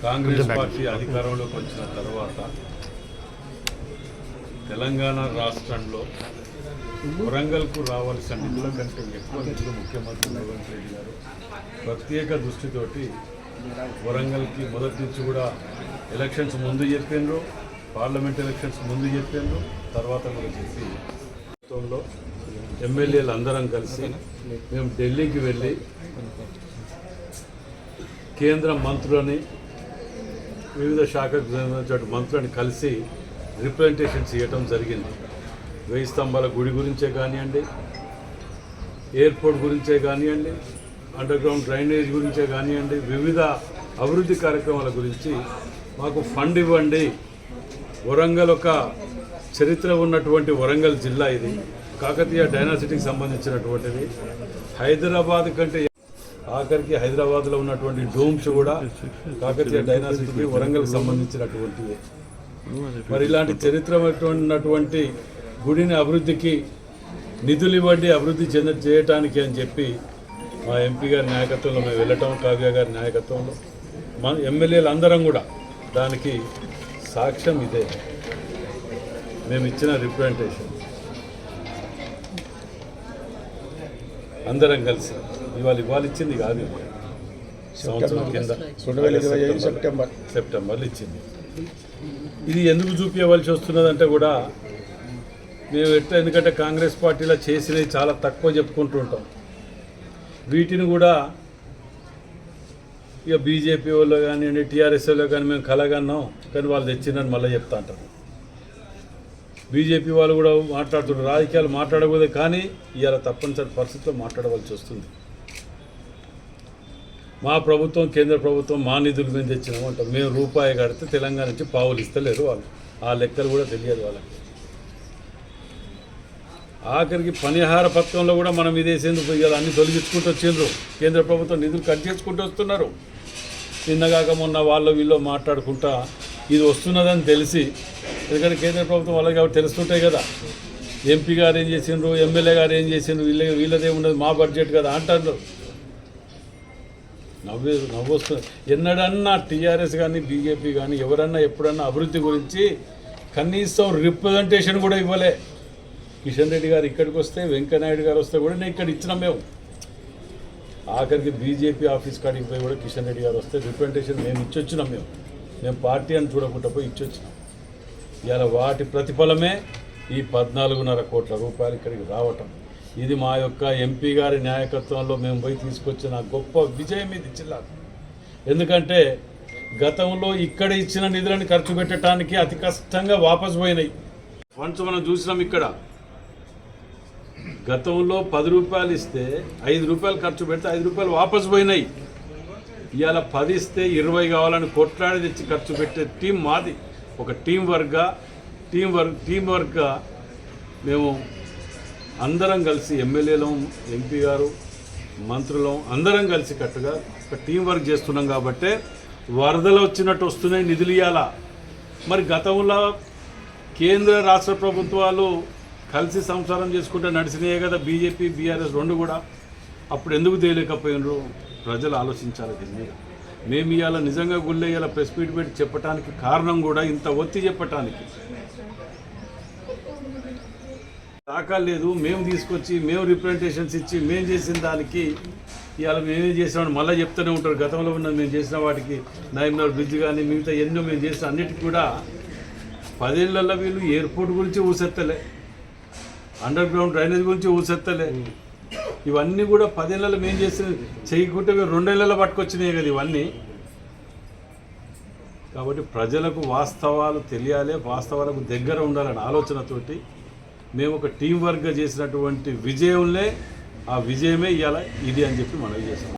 Congress party అధికారంలోకి వచ్చిన తర్వాత తెలంగాణ రాష్ట్రంలో వరంగల్కు రావాల్సిన నిధుల కంటే ఎక్కువ నిధులు ముఖ్యమంత్రి రేవంత్ రెడ్డి గారు ప్రత్యేక దృష్టితోటి వరంగల్కి మొదటి నుంచి కూడా ఎలక్షన్స్ ముందు చెప్పినారు, పార్లమెంట్ ఎలక్షన్స్ ముందు చెప్పినారు, తర్వాత కూడా చెప్పి ఎమ్మెల్యేలు అందరం కలిసి మేము ఢిల్లీకి వెళ్ళి కేంద్ర మంత్రులని వివిధ శాఖకు చెందిన మంత్రులని కలిసి రిప్రజెంటేషన్స్ ఇవ్వటం జరిగింది. 1000 స్తంభాల గుడి గురించే కానివ్వండి, ఎయిర్పోర్ట్ గురించే కానివ్వండి, అండర్గ్రౌండ్ డ్రైనేజ్ గురించే కానివ్వండి, వివిధ అభివృద్ధి కార్యక్రమాల గురించి మాకు ఫండ్ ఇవ్వండి. వరంగల్ ఒక చరిత్ర ఉన్నటువంటి వరంగల్ జిల్లా, ఇది కాకతీయ డైనాసిటీకి సంబంధించినటువంటిది. హైదరాబాద్ కంటే ఆఖరికి హైదరాబాద్లో ఉన్నటువంటి డోమ్స్ కూడా కాకతీయ డైనాసిటీకి వరంగల్కి సంబంధించినటువంటివి. మరి ఇలాంటి చరిత్ర ఉన్నటువంటి గుడిని అభివృద్ధికి నిధులు ఇవ్వండి, అభివృద్ధి చేయటానికి అని చెప్పి మా ఎంపీ గారి నాయకత్వంలో మేము వెళ్ళటం, కావ్య గారి నాయకత్వంలో మా ఎమ్మెల్యేలు అందరం కూడా దానికి సాక్ష్యం ఇదే. మేము ఇచ్చిన రిప్రజెంటేషన్ అందరం కలిసి ఇవాళ ఇచ్చింది కాదు, సంవత్సరం కింద సెప్టెంబర్లో ఇచ్చింది. ఇది ఎందుకు చూపించవలసి వస్తున్నదంటే కూడా మేము ఎందుకంటే కాంగ్రెస్ పార్టీలో చేసినవి చాలా తక్కువ చెప్పుకుంటూ ఉంటాం. వీటిని కూడా ఇక బీజేపీ వాళ్ళు కానివ్వండి, టీఆర్ఎస్ వాళ్ళు కానీ మేము కలగన్నాం, కానీ వాళ్ళు తెచ్చిందని మళ్ళీ చెప్తా అంటారు. బీజేపీ వాళ్ళు కూడా మాట్లాడుతున్నారు, రాజకీయాలు మాట్లాడకూడదు, కానీ ఇవాళ తప్పనిసరి పరిస్థితుల్లో మాట్లాడవలసి వస్తుంది. మా ప్రభుత్వం, కేంద్ర ప్రభుత్వం మా నిధులు మేము తెచ్చినామంటాం. మేము రూపాయి కడితే తెలంగాణ నుంచి పావులు ఇస్తలేరు వాళ్ళు, ఆ లెక్కలు కూడా తెలియదు వాళ్ళకి. ఆఖరికి పనిహార పథకంలో కూడా మనం ఇదేసేందుకు ఇవాళ అన్ని తొలగించుకుంటూ వచ్చిండ్రు. కేంద్ర ప్రభుత్వం నిధులు కట్ చేసుకుంటూ వస్తున్నారు. నిన్నగాక మొన్న వాళ్ళు వీళ్ళు మాట్లాడుకుంటా ఇది వస్తున్నదని తెలిసి, ఎందుకంటే కేంద్ర ప్రభుత్వం వాళ్ళకి కాబట్టి తెలుస్తుంటాయి కదా, ఎంపీ గారు ఏం చేసిండ్రు, ఎమ్మెల్యే గారు ఏం చేసిండ్రు, వీళ్ళదే ఉన్నది మా బడ్జెట్ కదా అంటారు. నవ్వొస్తుంది. ఎన్నడన్నా టీఆర్ఎస్ కానీ బీజేపీ కానీ ఎవరన్నా ఎప్పుడన్నా అభివృద్ధి గురించి కనీసం రిప్రజెంటేషన్ కూడా ఇవ్వలే. కిషన్ రెడ్డి గారు ఇక్కడికి వస్తే, వెంకయ్యనాయుడు గారు వస్తే కూడా నేను ఇక్కడ ఇచ్చినాం. ఆఖరికి బీజేపీ ఆఫీస్ కాడికి పోయి కూడా కిషన్ రెడ్డి గారు వస్తే రిప్రజెంటేషన్ మేము ఇచ్చొచ్చినాం. మేము పార్టీ అని చూడకుండా పోయి ఇచ్చొచ్చినాం. ఇవాళ వాటి ప్రతిఫలమే ఈ 14.5 కోట్ల రూపాయలు ఇక్కడికి రావటం. ఇది మా యొక్క ఎంపీ గారి నాయకత్వంలో మేము పోయి తీసుకొచ్చిన గొప్ప విజయం ఇది జిల్లాకు. ఎందుకంటే గతంలో ఇక్కడ ఇచ్చిన నిధులను ఖర్చు పెట్టడానికి అతి కష్టంగా వాపసు పోయినాయి ఫండ్స్. మనం చూసినాం, ఇక్కడ గతంలో 10 రూపాయలు ఇస్తే 5 రూపాయలు ఖర్చు పెడితే 5 రూపాయలు వాపసు పోయినాయి. ఇవాళ 10 ఇస్తే 20 కావాలని కొట్లాడి తెచ్చి ఖర్చు పెట్టే టీం మాది. ఒక టీం వర్క్గా మేము అందరం కలిసి, ఎమ్మెల్యేలం, ఎంపీ గారు, మంత్రులం అందరం కలిసి కట్టుగా ఒక టీం వర్క్ చేస్తున్నాం. కాబట్టి వరదలు వచ్చినట్టు వస్తున్నాయి నిధులు. ఇవ్వాల మరి గతంలో కేంద్ర రాష్ట్ర ప్రభుత్వాలు కలిసి సంసారం చేసుకుంటే నడిచినాయే కదా బీజేపీ, బీఆర్ఎస్ రెండు కూడా. అప్పుడు ఎందుకు తేలేకపోయినరు ప్రజలు ఆలోచించాలి దీని మీద. మేము ఇవాళ నిజంగా గుళ్ళే ఇవాళ ప్రెస్ మీట్ పెట్టి చెప్పడానికి కారణం కూడా ఇంత ఒత్తి చెప్పటానికి. దాకా లేదు, మేము తీసుకొచ్చి మేము రిప్రజెంటేషన్స్ ఇచ్చి మేము చేసిన దానికి ఇవాళ మేమే చేసినామని మళ్ళీ చెప్తూనే ఉంటారు. గతంలో ఉన్నది మేము చేసిన వాటికి, నైమ్నర్ బ్రిడ్జ్ కానీ మిగతా ఎన్నో మేము చేసిన అన్నిటికీ కూడా 10 ఏళ్లలో వీళ్ళు ఎయిర్పోర్ట్ గురించి ఊసెత్తలే, అండర్ గ్రౌండ్ డ్రైనేజ్ గురించి ఊసెత్తలే. ఇవన్నీ కూడా 10 ఏళ్లలో మేము చేసిన చేయకుంటే 2 ఏళ్లలో పట్టుకొచ్చినాయి కదా ఇవన్నీ. కాబట్టి ప్రజలకు వాస్తవాలు తెలియాలి, వాస్తవాలకు దగ్గర ఉండాలనే ఆలోచనతోటి మేము ఒక టీం వర్క్గా చేసినటువంటి విజయంలే, ఆ విజయమే ఇవాళ ఇది అని చెప్పి మనం చేస్తాం.